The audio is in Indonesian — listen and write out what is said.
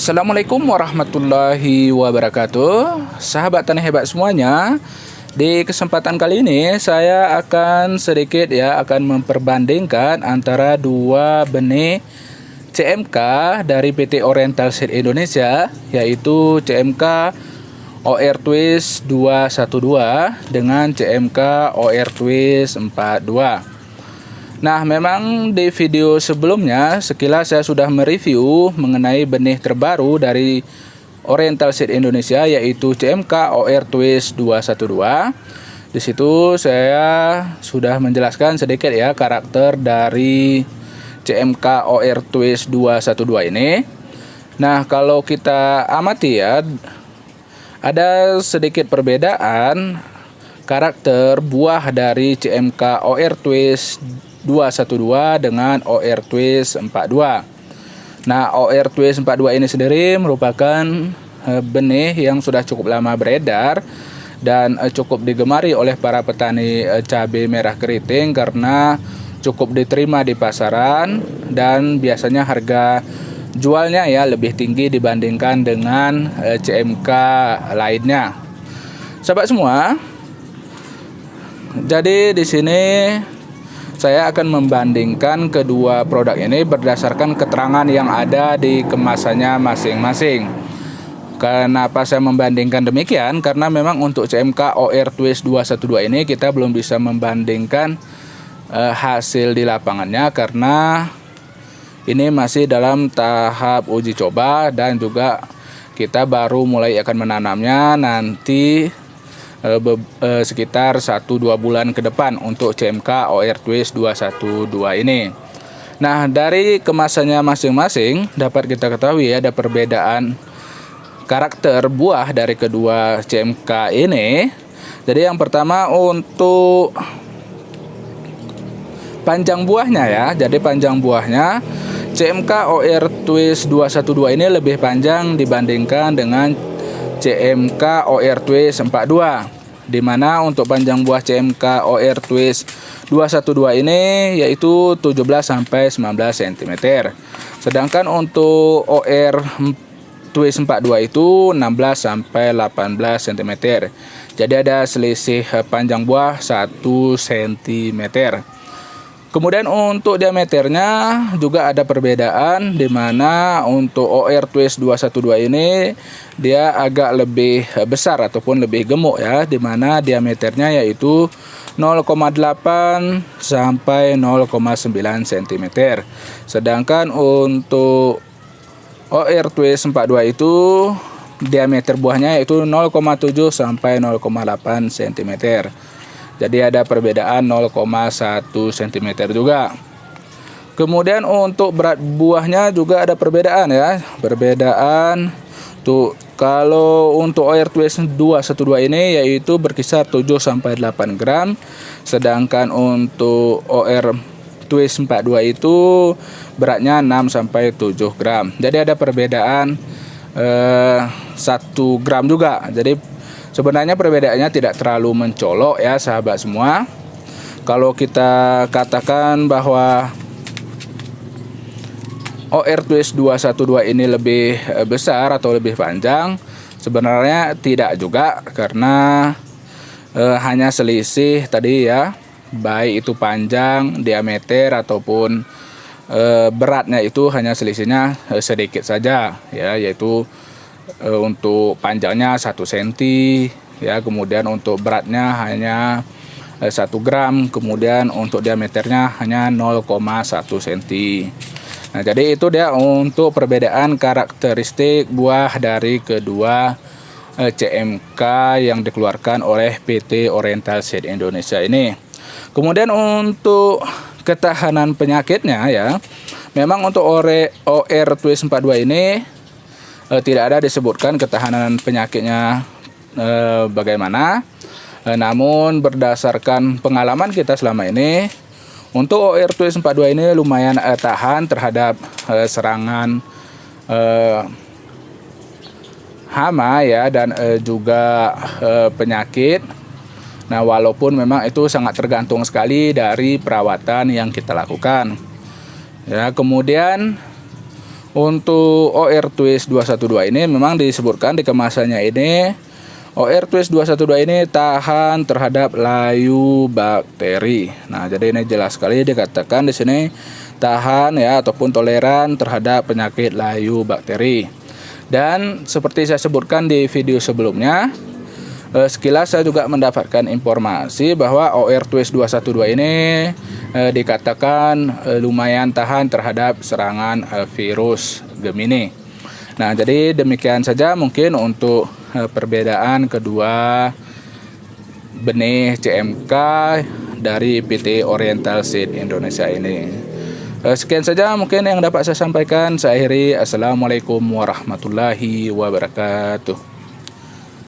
Assalamualaikum warahmatullahi wabarakatuh. Sahabat tani hebat semuanya, di kesempatan kali ini saya akan sedikit akan memperbandingkan antara dua benih CMK dari PT Oriental Seed Indonesia, yaitu CMK OR Twist 212 dengan CMK OR Twist 42. Nah, memang di video sebelumnya sekilas saya sudah mereview mengenai benih terbaru dari Oriental Seed Indonesia, yaitu CMK OR Twist 212. Di situ saya sudah menjelaskan sedikit karakter dari CMK OR Twist 212 ini. Nah, kalau kita amati ada sedikit perbedaan karakter buah dari CMK OR Twist 212 dengan OR Twist 42. Nah, OR Twist 42 ini sendiri merupakan benih yang sudah cukup lama beredar dan cukup digemari oleh para petani cabai merah keriting karena cukup diterima di pasaran dan biasanya harga jualnya lebih tinggi dibandingkan dengan CMK lainnya. Sahabat semua, jadi di sini saya akan membandingkan kedua produk ini berdasarkan keterangan yang ada di kemasannya masing-masing. Kenapa saya membandingkan demikian? Karena memang untuk CMK OR Twist 212 ini kita belum bisa membandingkan hasil di lapangannya karena ini masih dalam tahap uji coba dan juga kita baru mulai akan menanamnya nanti sekitar 1-2 bulan ke depan untuk CMK OR Twist 212 ini. Nah, dari kemasannya masing-masing dapat kita ketahui ada perbedaan karakter buah dari kedua CMK ini. Jadi yang pertama untuk panjang buahnya Jadi panjang buahnya CMK OR Twist 212 ini lebih panjang dibandingkan dengan CMK OR Twist 42, di mana untuk panjang buah CMK OR Twist 212 ini yaitu 17 sampai 19 cm. Sedangkan untuk OR Twist 42 itu 16 sampai 18 cm. Jadi ada selisih panjang buah 1 cm. Kemudian untuk diameternya juga ada perbedaan, di mana untuk OR Twist 212 ini dia agak lebih besar ataupun lebih gemuk di mana diameternya yaitu 0,8 sampai 0,9 cm. Sedangkan untuk OR Twist 42 itu diameter buahnya yaitu 0,7 sampai 0,8 cm. Jadi ada perbedaan 0,1 cm juga. Kemudian untuk berat buahnya juga ada perbedaan Perbedaan tuh kalau untuk OR Twist 212 ini yaitu berkisar 7 sampai 8 gram. Sedangkan untuk OR Twist 42 itu beratnya 6 sampai 7 gram. Jadi ada perbedaan 1 gram juga. Jadi sebenarnya perbedaannya tidak terlalu mencolok sahabat semua. Kalau kita katakan bahwa OR Twist 212 ini lebih besar atau lebih panjang, sebenarnya tidak juga karena hanya selisih tadi baik itu panjang, diameter ataupun beratnya itu hanya selisihnya sedikit saja yaitu untuk panjangnya 1 cm kemudian untuk beratnya hanya 1 gram, kemudian untuk diameternya hanya 0,1 cm. Nah, jadi itu dia untuk perbedaan karakteristik buah dari kedua CMK yang dikeluarkan oleh PT Oriental Seed Indonesia ini. Kemudian untuk ketahanan penyakitnya memang untuk OR Twist 42 ini tidak ada disebutkan ketahanan penyakitnya bagaimana. Namun berdasarkan pengalaman kita selama ini, untuk OR Twist 42 ini lumayan tahan terhadap serangan hama dan juga penyakit. Nah, walaupun memang itu sangat tergantung sekali dari perawatan yang kita lakukan. Kemudian Untuk OR Twist 212 ini memang disebutkan di kemasannya ini, OR Twist 212 ini tahan terhadap layu bakteri. Nah, jadi ini jelas sekali dikatakan di sini tahan ya ataupun toleran terhadap penyakit layu bakteri. Dan seperti saya sebutkan di video sebelumnya, sekilas saya juga mendapatkan informasi bahwa OR Twist 212 ini dikatakan lumayan tahan terhadap serangan virus Gemini. Nah, jadi demikian saja mungkin untuk perbedaan kedua benih CMK dari PT Oriental Seed Indonesia ini. Sekian saja mungkin yang dapat saya sampaikan. Saya akhiri. Assalamualaikum warahmatullahi wabarakatuh.